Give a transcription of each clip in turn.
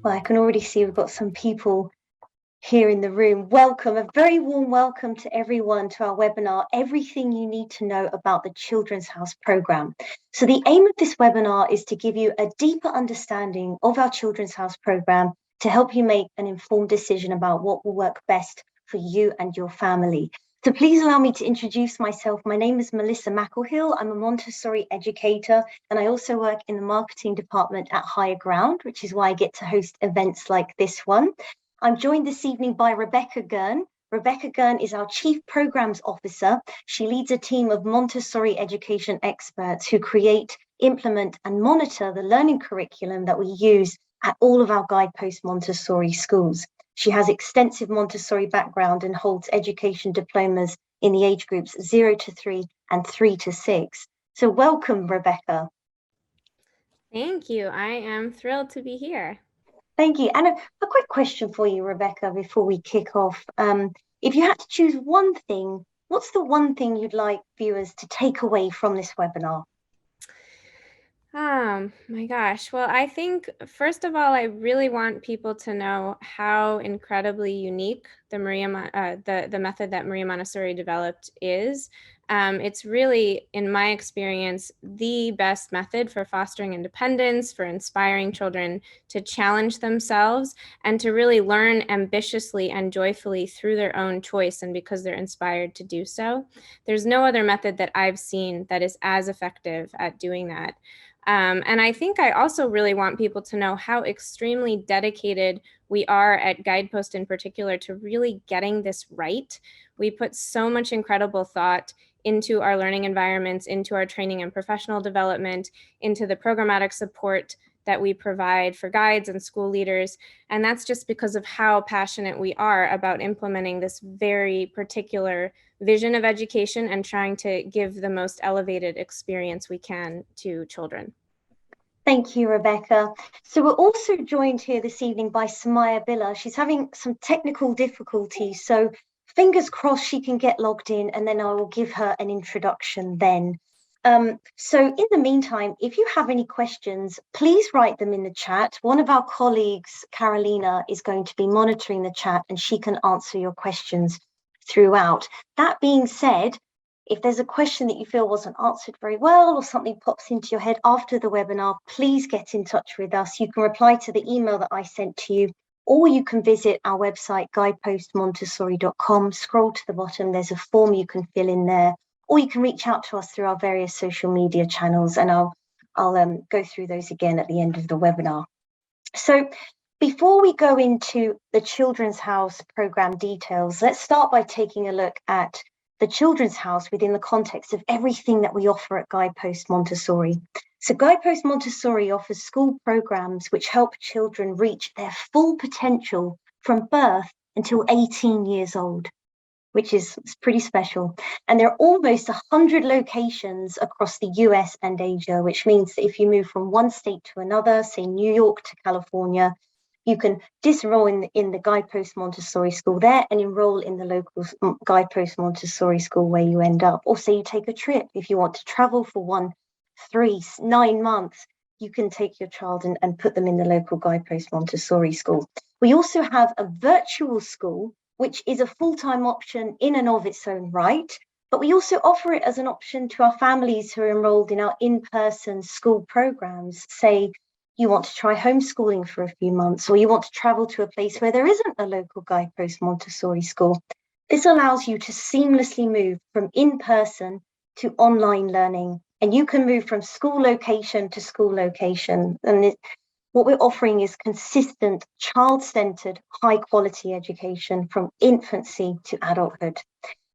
Well, I can already see we've got some people here in the room. Welcome, a very warm welcome to everyone to our webinar, Everything You Need to Know About the Children's House Programme. So the aim of this webinar is to give you a deeper understanding of our Children's House Programme to help you make an informed decision about what will work best for you and your family. So please allow me to introduce myself. My name is Melissa McElhill. I'm a Montessori educator, and I also work in the marketing department at Higher Ground, which is why I get to host events like this one. I'm joined this evening by Rebecca Gurn. Rebecca Gurn is our Chief Programs Officer. She leads a team of Montessori education experts who create, implement, and monitor the learning curriculum that we use at all of our Guidepost Montessori schools. She has extensive Montessori background and holds education diplomas in the age groups 0 to 3 and 3 to 6. So welcome, Rebecca. Thank you. I am thrilled to be here. Thank you. And a quick question for you, Rebecca, before we kick off. If you had to choose one thing, what's the one thing you'd like viewers to take away from this webinar? My gosh. Well, I think first of all, I really want people to know how incredibly unique the method that Maria Montessori developed is. It's really, in my experience, the best method for fostering independence, for inspiring children to challenge themselves, and to really learn ambitiously and joyfully through their own choice and because they're inspired to do so. There's no other method that I've seen that is as effective at doing that. And I think I also really want people to know how extremely dedicated we are at Guidepost in particular to really getting this right. We put so much incredible thought into our learning environments, into our training and professional development, into the programmatic support that we provide for guides and school leaders. And that's just because of how passionate we are about implementing this very particular vision of education and trying to give the most elevated experience we can to children. Thank you, Rebecca. So we're also joined here this evening by Samaya Billa. She's having some technical difficulties, so fingers crossed she can get logged in, and then I will give her an introduction then. So in the meantime, if you have any questions, please write them in the chat. One of our colleagues, Carolina, is going to be monitoring the chat and she can answer your questions throughout. That being said, if there's a question that you feel wasn't answered very well or something pops into your head after the webinar, please get in touch with us. You can reply to the email that I sent to you, or you can visit our website, guidepostmontessori.com. Scroll to the bottom, there's a form you can fill in there, or you can reach out to us through our various social media channels, and I'll go through those again at the end of the webinar. So before we go into the Children's House programme details, let's start by taking a look at the Children's House within the context of everything that we offer at Guidepost Montessori. So Guidepost Montessori offers school programmes which help children reach their full potential from birth until 18 years old, which is pretty special. And there are almost 100 locations across the US and Asia, which means that if you move from one state to another, say New York to California, you can disenroll in the Guidepost Montessori school there and enroll in the local Guidepost Montessori school where you end up. Or say you take a trip, if you want to travel for 1, 3, 9 months, you can take your child and put them in the local Guidepost Montessori school. We also have a virtual school, which is a full-time option in and of its own right, but we also offer it as an option to our families who are enrolled in our in-person school programs. Say you want to try homeschooling for a few months, or you want to travel to a place where there isn't a local Guidepost Montessori school. This allows you to seamlessly move from in-person to online learning, and you can move from school location to school location. And what we're offering is consistent, child-centered, high-quality education from infancy to adulthood.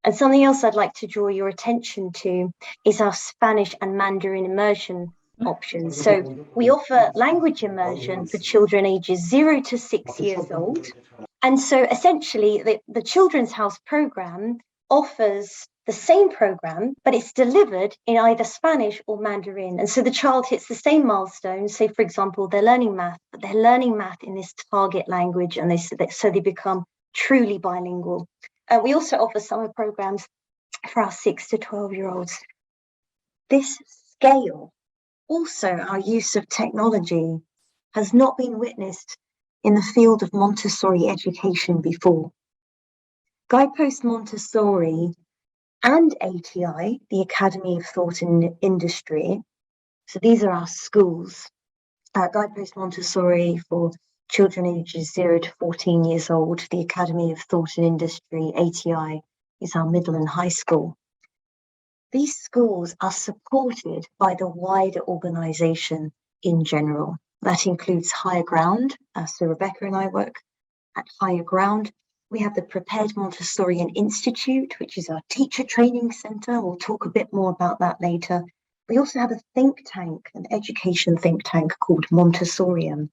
And something else I'd like to draw your attention to is our Spanish and Mandarin immersion options. So we offer language immersion for children ages 0 to 6 years old. And so essentially the Children's House programme offers the same program, but it's delivered in either Spanish or Mandarin. And so the child hits the same milestones. Say, for example, they're learning math, but they're learning math in this target language, and so they become truly bilingual. We also offer summer programs for our 6 to 12-year-olds. This scale, also our use of technology, has not been witnessed in the field of Montessori education before. Guidepost Montessori and ATI, the Academy of Thought and Industry, so these are our schools. Guidepost Montessori for children ages 0 to 14 years old, the Academy of Thought and Industry, ATI, is our middle and high school. These schools are supported by the wider organisation in general. That includes Higher Ground. So Rebecca and I work at Higher Ground. We have the Prepared Montessorian Institute, which is our teacher training centre. We'll talk a bit more about that later. We also have a think tank, an education think tank called Montessorium.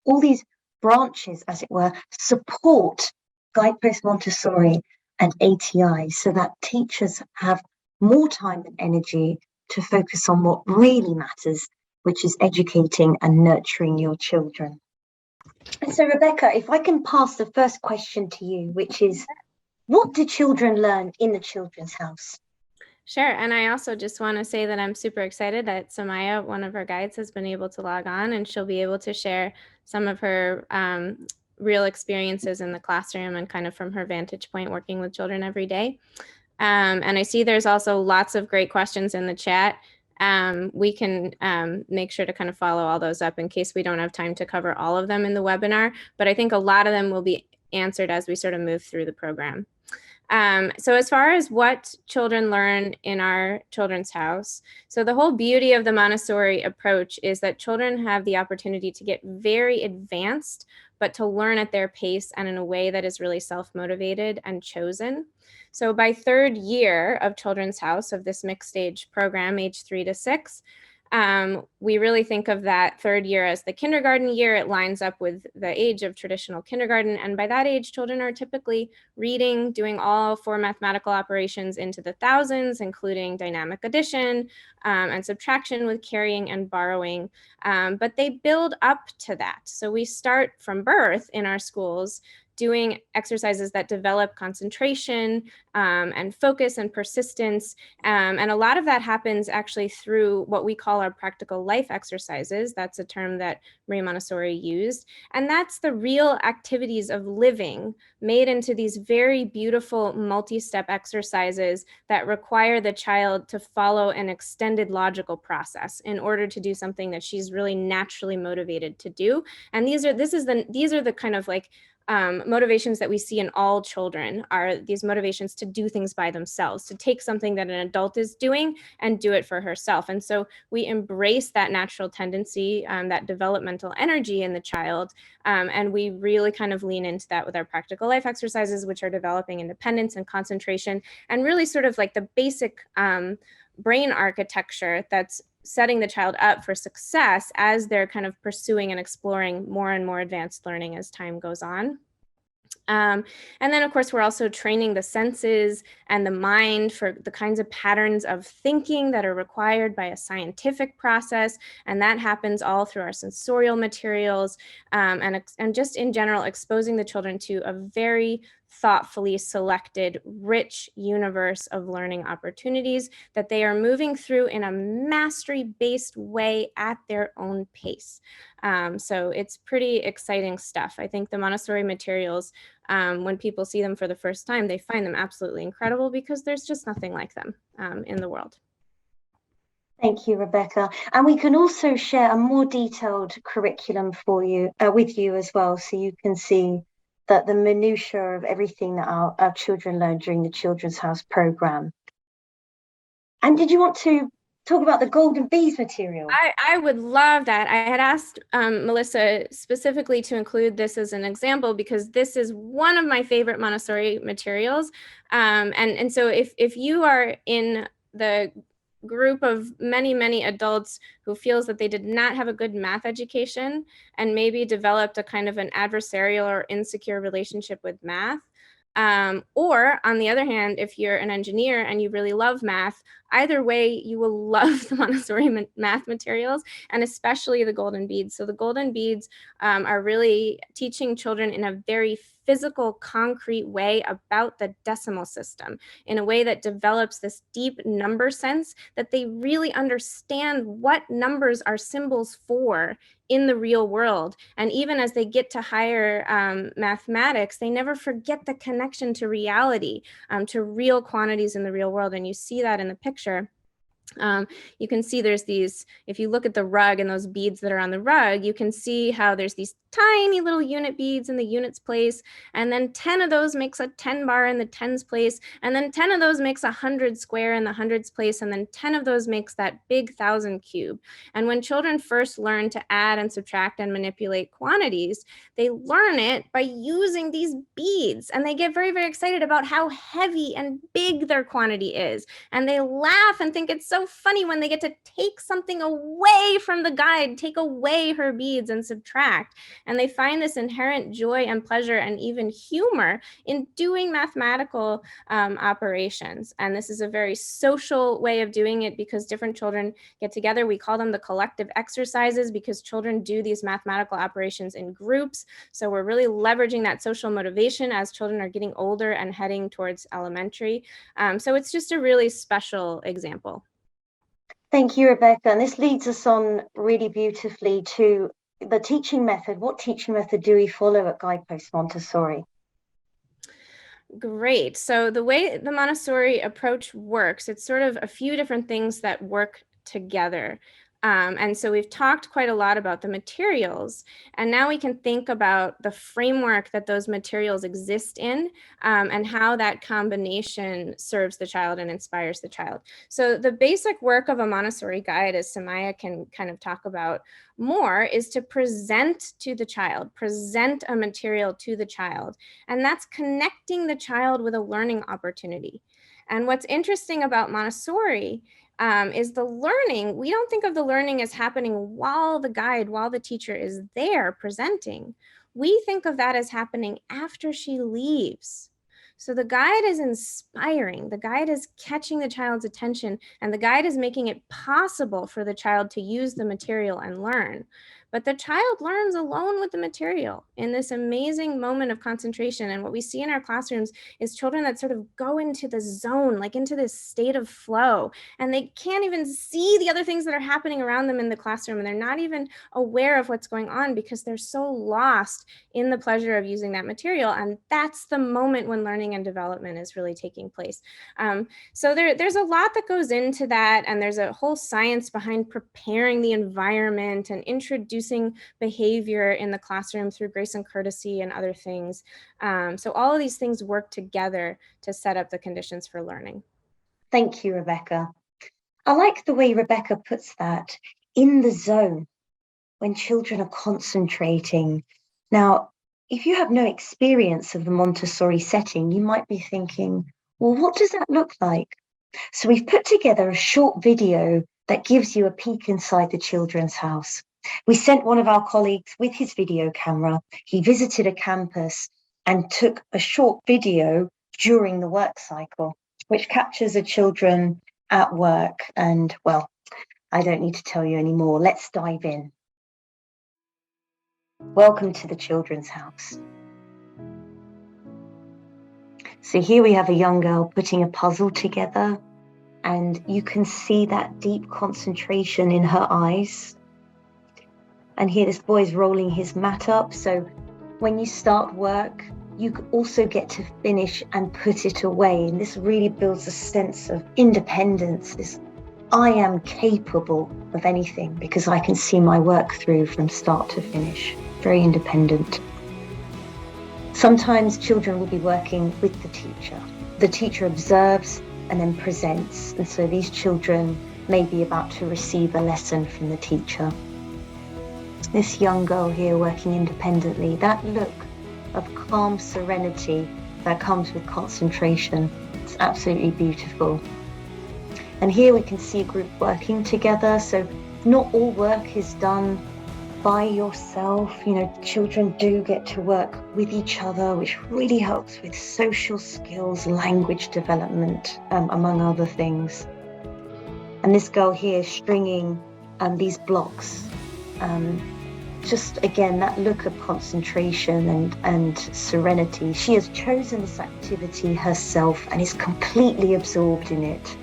All these branches, as it were, support Guidepost Montessori and ATI so that teachers have more time and energy to focus on what really matters, which is educating and nurturing your children. And so, Rebecca, if I can pass the first question to you, which is, what do children learn in the Children's House? Sure. And I also just want to say that I'm super excited that Samaya, one of our guides, has been able to log on, and she'll be able to share some of her real experiences in the classroom and kind of from her vantage point working with children every day. And I see there's also lots of great questions in the chat. We can make sure to kind of follow all those up in case we don't have time to cover all of them in the webinar, but I think a lot of them will be answered as we sort of move through the program. So as far as what children learn in our Children's House, so the whole beauty of the Montessori approach is that children have the opportunity to get very advanced, but to learn at their pace and in a way that is really self-motivated and chosen. So by third year of Children's House, of this mixed stage program, age 3 to 6, we really think of that third year as the kindergarten year. It lines up with the age of traditional kindergarten. And by that age, children are typically reading, doing all 4 mathematical operations into the thousands, including dynamic addition and subtraction with carrying and borrowing. But they build up to that. So we start from birth in our schools doing exercises that develop concentration and focus and persistence. And a lot of that happens actually through what we call our practical life exercises. That's a term that Maria Montessori used. And that's the real activities of living made into these very beautiful multi-step exercises that require the child to follow an extended logical process in order to do something that she's really naturally motivated to do. And these are the kind of like motivations that we see in all children, are these motivations to do things by themselves, to take something that an adult is doing and do it for herself. And so we embrace that natural tendency, that developmental energy in the child, and we really kind of lean into that with our practical life exercises, which are developing independence and concentration, and really sort of like the basic brain architecture that's setting the child up for success as they're kind of pursuing and exploring more and more advanced learning as time goes on. And then, of course, we're also training the senses and the mind for the kinds of patterns of thinking that are required by a scientific process. And that happens all through our sensorial materials, and just in general, exposing the children to a very thoughtfully selected, rich universe of learning opportunities that they are moving through in a mastery-based way at their own pace. So it's pretty exciting stuff. I think the Montessori materials, when people see them for the first time, they find them absolutely incredible because there's just nothing like them in the world. Thank you, Rebecca. And we can also share a more detailed curriculum for you, with you as well, so you can see that the minutiae of everything that our children learn during the Children's House program. And did you want to talk about the Golden Bees material? I would love that. I had asked Melissa specifically to include this as an example because this is one of my favorite Montessori materials. And so if you are in the group of many adults who feels that they did not have a good math education and maybe developed a kind of an adversarial or insecure relationship with math, or on the other hand, if you're an engineer and you really love math, either way, you will love the Montessori math materials, and especially the golden beads. So the golden beads are really teaching children in a very physical, concrete way about the decimal system in a way that develops this deep number sense, that they really understand what numbers are symbols for in the real world. And even as they get to higher mathematics, they never forget the connection to reality, to real quantities in the real world. And you see that in the picture. You can see there's these, if you look at the rug and those beads that are on the rug, you can see how there's these tiny little unit beads in the units place, and then 10 of those makes a 10 bar in the tens place, and then 10 of those makes 100 square in the hundreds place, and then 10 of those makes that big 1,000 cube. And when children first learn to add and subtract and manipulate quantities, they learn it by using these beads, and they get very, very excited about how heavy and big their quantity is. And they laugh and think it's so funny when they get to take something away from the guide, take away her beads and subtract. And they find this inherent joy and pleasure and even humor in doing mathematical operations. And this is a very social way of doing it because different children get together. We call them the collective exercises because children do these mathematical operations in groups. So we're really leveraging that social motivation as children are getting older and heading towards elementary. So it's just a really special example. Thank you, Rebecca. And this leads us on really beautifully to the teaching method. What teaching method do we follow at Guidepost Montessori? Great. So the way the Montessori approach works, it's sort of a few different things that work together. And so we've talked quite a lot about the materials, and now we can think about the framework that those materials exist in, and how that combination serves the child and inspires the child. So the basic work of a Montessori guide, as Samaya can kind of talk about more, is to present to the child, present a material to the child, and that's connecting the child with a learning opportunity. And what's interesting about Montessori is the learning. We don't think of the learning as happening while the guide, while the teacher is there presenting. We think of that as happening after she leaves. So the guide is inspiring, the guide is catching the child's attention, and the guide is making it possible for the child to use the material and learn. But the child learns alone with the material in this amazing moment of concentration. And what we see in our classrooms is children that sort of go into the zone, like into this state of flow, and they can't even see the other things that are happening around them in the classroom. And they're not even aware of what's going on because they're so lost in the pleasure of using that material. And that's the moment when learning and development is really taking place. So there's a lot that goes into that. And there's a whole science behind preparing the environment and introducing behavior in the classroom through grace and courtesy and other things. So all of these things work together to set up the conditions for learning. Thank you, Rebecca. I like the way Rebecca puts that, in the zone, when children are concentrating. Now, if you have no experience of the Montessori setting, you might be thinking, well, what does that look like? So we've put together a short video that gives you a peek inside the children's house. We sent one of our colleagues with his video camera. He visited a campus and took a short video during the work cycle, which captures the children at work. And well, I don't need to tell you anymore. Let's dive in. Welcome to the children's house. So here we have a young girl putting a puzzle together, and you can see that deep concentration in her eyes. And here this boy is rolling his mat up. So when you start work, you also get to finish and put it away. And this really builds a sense of independence. This, I am capable of anything because I can see my work through from start to finish. Very independent. Sometimes children will be working with the teacher. The teacher observes and then presents. And so these children may be about to receive a lesson from the teacher. This young girl here working independently, that look of calm serenity that comes with concentration, it's absolutely beautiful. And here we can see a group working together. So not all work is done by yourself. You know, children do get to work with each other, which really helps with social skills, language development, among other things. And this girl here stringing these blocks. just again, that look of concentration and serenity. She has chosen this activity herself and is completely absorbed in it.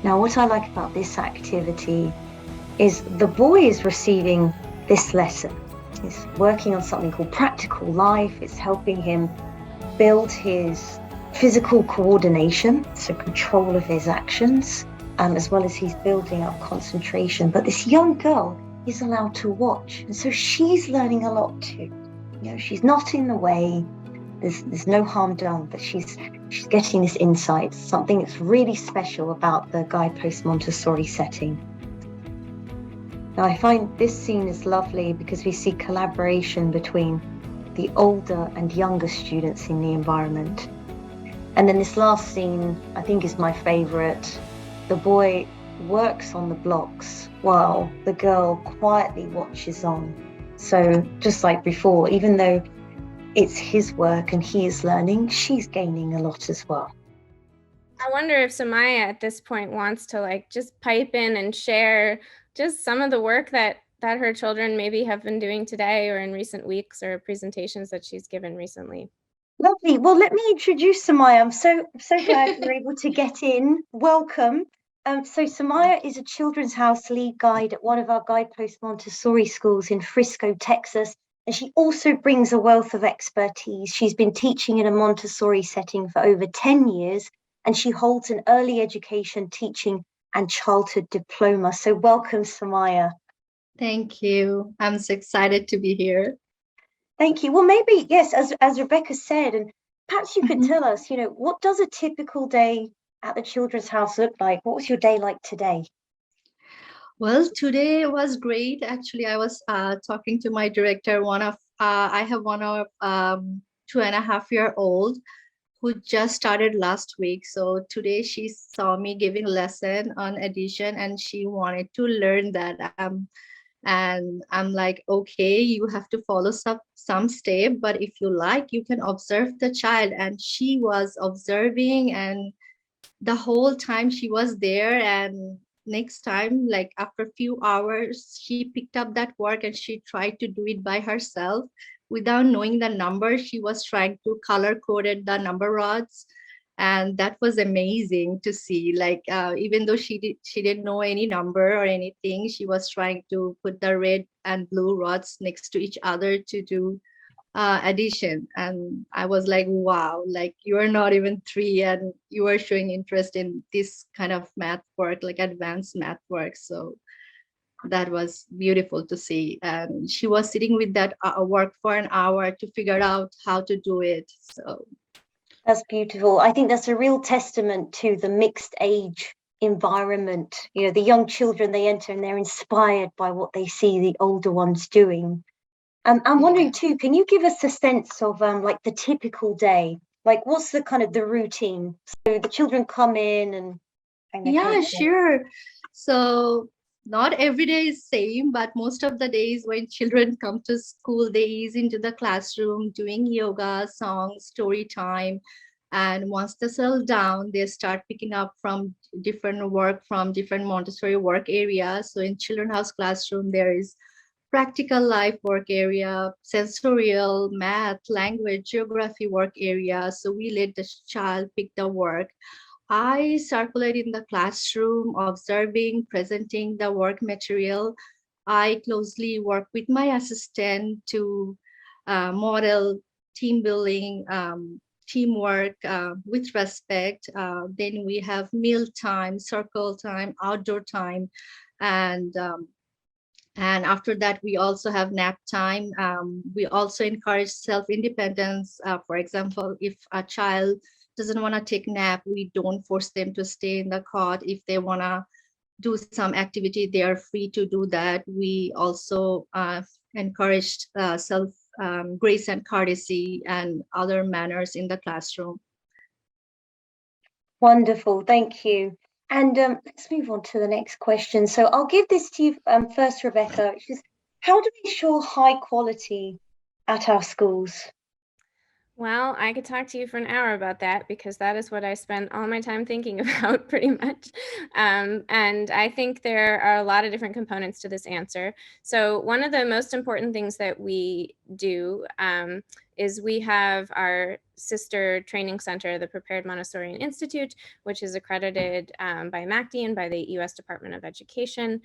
Now, what I like about this activity is the boy is receiving this lesson. He's working on something called practical life. It's helping him build his physical coordination, so control of his actions, as well as he's building up concentration. But this young girl is allowed to watch, and so she's learning a lot too. You know, she's not in the way. There's no harm done, but she's getting this insight, something that's really special about the Guidepost Montessori setting. Now, I find this scene is lovely because we see collaboration between the older and younger students in the environment. And then this last scene, I think, is my favorite. The boy works on the blocks while the girl quietly watches on. So just like before, even though it's his work and he is learning, she's gaining a lot as well. I wonder if Samaya at this point wants to like just pipe in and share just some of the work that her children maybe have been doing today or in recent weeks, or presentations that she's given recently. Lovely. Well, let me introduce Samaya. I'm so glad you're able to get in. Welcome. So Samaya is a Children's House lead guide at one of our Guidepost Montessori schools in Frisco, Texas. And she also brings a wealth of expertise. She's been teaching in a Montessori setting for over 10 years, and she holds an early education teaching and childhood diploma. So welcome, Samaya. Thank you. I'm so excited to be here. Thank you. Well, maybe, yes, as Rebecca said, and perhaps you could tell us, you know, what does a typical day at the Children's House look like? What was your day like today? Well, today was great. Actually, I was talking to my director. I have one of 2.5-year-old who just started last week. So today she saw me giving lesson on addition, and she wanted to learn that. And I'm like, okay, you have to follow some step, but if you like, you can observe the child. And she was observing, and the whole time she was there. And next time, like after a few hours, she picked up that work and she tried to do it by herself without knowing the number. She was trying to color coded the number rods, and that was amazing to see. Like even though she didn't know any number or anything, she was trying to put the red and blue rods next to each other to do addition. And I was like, wow, like you are not even 3 and you are showing interest in this kind of math work, like advanced math work. So that was beautiful to see. And she was sitting with that work for an hour to figure out how to do it. So that's beautiful. I think that's a real testament to the mixed age environment. You know, the young children, they enter and they're inspired by what they see the older ones doing. I'm wondering too, can you give us a sense of like the typical day? Like what's the kind of the routine? So the children come in and yeah, sure. So not every day is same, but most of the days when children come to school, they ease into the classroom doing yoga, songs, story time. And once they settle down, they start picking up from different work from different Montessori work areas. So in Children's House classroom, there is practical life work area, sensorial, math, language, geography work area. So we let the child pick the work. I circulate in the classroom, observing, presenting the work material. I closely work with my assistant to model team building, teamwork with respect. Then we have meal time, circle time, outdoor time, and after that, we also have nap time. We also encourage self-independence. For example, if a child doesn't want to take nap, we don't force them to stay in the cot. If they want to do some activity, they are free to do that. We also encourage self grace and courtesy and other manners in the classroom. Wonderful, thank you. And let's move on to the next question. So I'll give this to you first, Rebecca, which is, how do we ensure high quality at our schools? Well, I could talk to you for an hour about that because that is what I spend all my time thinking about pretty much. And I think there are a lot of different components to this answer. So one of the most important things that we do is we have our sister training center, the Prepared Montessori Institute, which is accredited by MACD and by the US Department of Education,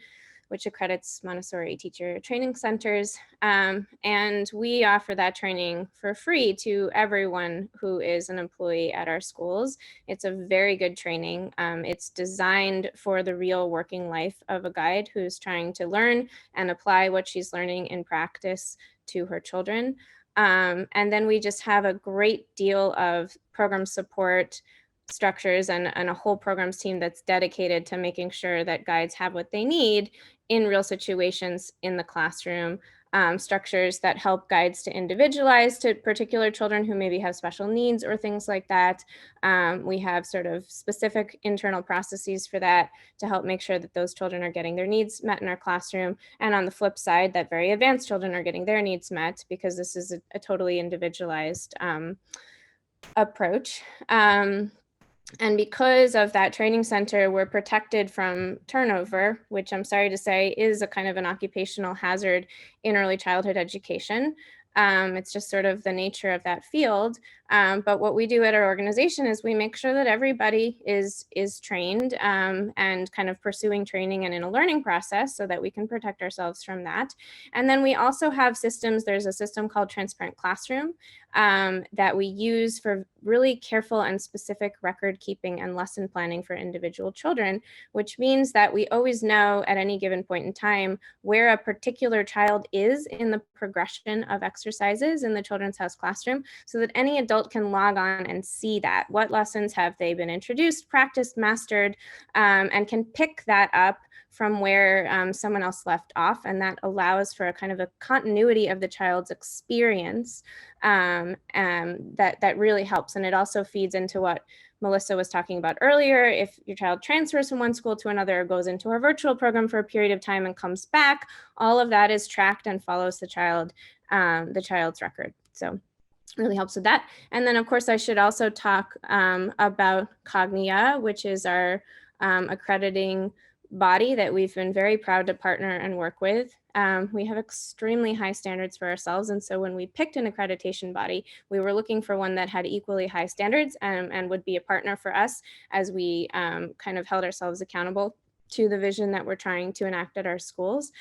which accredits Montessori teacher training centers. And we offer that training for free to everyone who is an employee at our schools. It's a very good training. It's designed for the real working life of a guide who's trying to learn and apply what she's learning in practice to her children. And then we just have a great deal of program support structures and a whole programs team that's dedicated to making sure that guides have what they need in real situations in the classroom, structures that help guides to individualize to particular children who maybe have special needs or things like that. We have sort of specific internal processes for that to help make sure that those children are getting their needs met in our classroom. And on the flip side, that very advanced children are getting their needs met because this is a totally individualized approach. And because of that training center, we're protected from turnover, which I'm sorry to say is a kind of an occupational hazard in early childhood education. It's just sort of the nature of that field. But what we do at our organization is we make sure that everybody is trained and kind of pursuing training and in a learning process so that we can protect ourselves from that. And then we also have systems. There's a system called Transparent Classroom that we use for really careful and specific record keeping and lesson planning for individual children, which means that we always know at any given point in time where a particular child is in the progression of exercises in the Children's House classroom so that any adult can log on and see that. What lessons have they been introduced, practiced, mastered, and can pick that up from where someone else left off. And that allows for a kind of a continuity of the child's experience that really helps. And it also feeds into what Melissa was talking about earlier. If your child transfers from one school to another, or goes into our virtual program for a period of time and comes back, all of that is tracked and follows the child's record. So really helps with that. And then of course I should also talk about Cognia, which is our accrediting body that we've been very proud to partner and work with. We have extremely high standards for ourselves. And so when we picked an accreditation body, we were looking for one that had equally high standards and would be a partner for us as we kind of held ourselves accountable to the vision that we're trying to enact at our schools.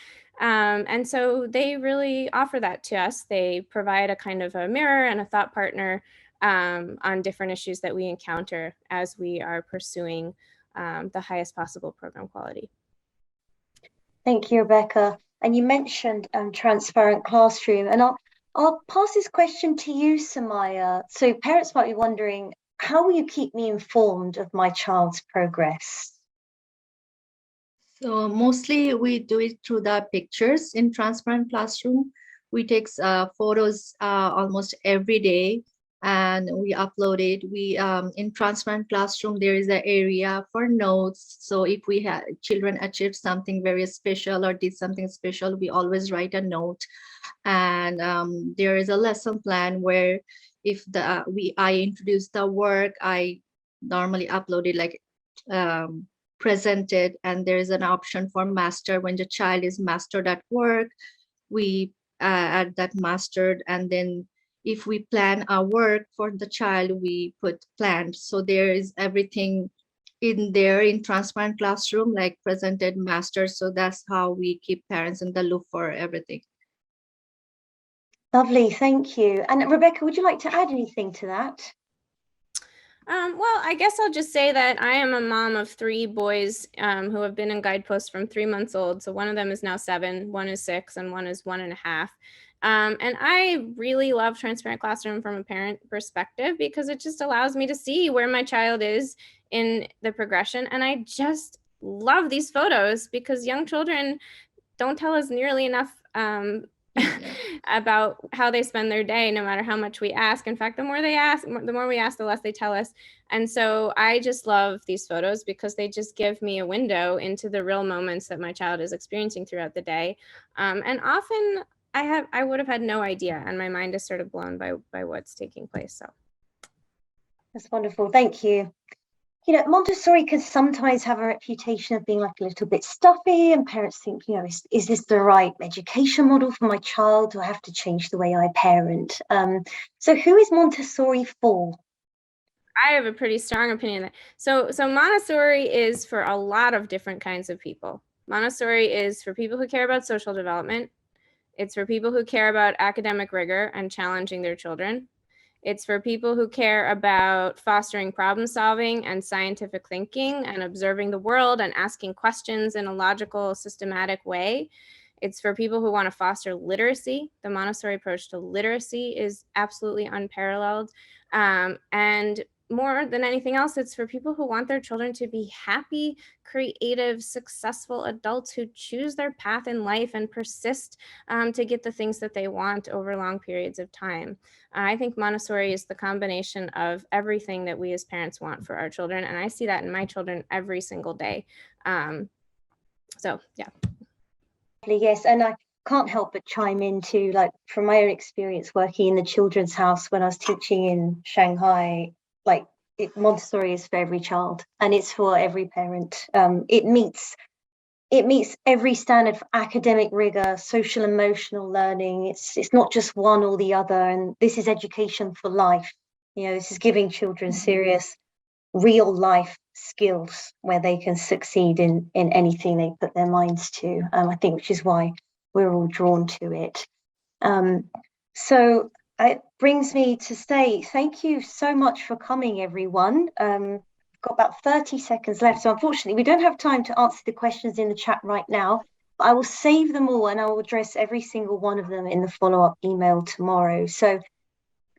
And so they really offer that to us. They provide a kind of a mirror and a thought partner on different issues that we encounter as we are pursuing the highest possible program quality. Thank you, Rebecca. And you mentioned transparent classroom, and I'll pass this question to you, Samaya. So parents might be wondering, how will you keep me informed of my child's progress? So mostly we do it through the pictures in Transparent Classroom. We take photos almost every day and we upload it. We in Transparent Classroom, there is an area for notes. So if we have children achieve something very special or did something special, we always write a note. And there is a lesson plan where if I introduce the work, I normally upload it like presented, and there is an option for master. When the child is mastered at work, we add that mastered, and then if we plan our work for the child, we put planned. So there is everything in there in Transparent Classroom, like presented, mastered. So that's how we keep parents in the loop for everything. Lovely, thank you. And Rebecca, would you like to add anything to that? Well, I guess I'll just say that I am a mom of 3 boys who have been in Guidepost from 3 months old. So one of them is now 7, one is 6, and one is 1.5. And I really love Transparent Classroom from a parent perspective because it just allows me to see where my child is in the progression. And I just love these photos because young children don't tell us nearly enough about how they spend their day, no matter how much we ask. In fact, the more we ask, the less they tell us. And so I just love these photos because they just give me a window into the real moments that my child is experiencing throughout the day. And often I would have had no idea, and my mind is sort of blown by what's taking place. So That's wonderful. Thank you. You know, Montessori can sometimes have a reputation of being like a little bit stuffy, and parents think, you know, is this the right education model for my child? Do I have to change the way I parent? So who is Montessori for? I have a pretty strong opinion that so Montessori is for a lot of different kinds of people. Montessori is for people who care about social development. It's for people who care about academic rigor and challenging their children. It's for people who care about fostering problem solving and scientific thinking and observing the world and asking questions in a logical, systematic way. It's for people who want to foster literacy. The Montessori approach to literacy is absolutely unparalleled. And more than anything else, it's for people who want their children to be happy, creative, successful adults who choose their path in life and persist to get the things that they want over long periods of time. I think Montessori is the combination of everything that we as parents want for our children. And I see that in my children every single day. So, yeah. Yes, and I can't help but chime into, like, from my own experience working in the children's house when I was teaching in Shanghai, like, Montessori is for every child and it's for every parent. It meets every standard for academic rigor, social emotional learning. It's not just one or the other, and this is education for life. You know, this is giving children serious, real life skills where they can succeed in anything they put their minds to. I think, which is why we're all drawn to it. So it brings me to say thank you so much for coming, everyone. Got about 30 seconds left, so unfortunately we don't have time to answer the questions in the chat right now, but I will save them all and I will address every single one of them in the follow-up email tomorrow. So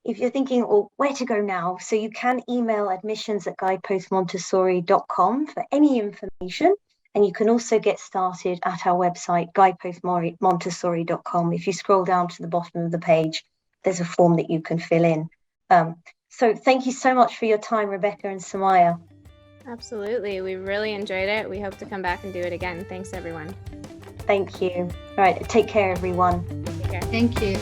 if you're thinking, well, where to go now, so you can email admissions@guidepostmontessori.com for any information, and you can also get started at our website guidepostmontessori.com. If you scroll down to the bottom of the page, there's a form that you can fill in. So thank you so much for your time, Rebecca and Samaya. Absolutely. We really enjoyed it. We hope to come back and do it again. Thanks, everyone. Thank you. All right. Take care, everyone. Take care. Thank you.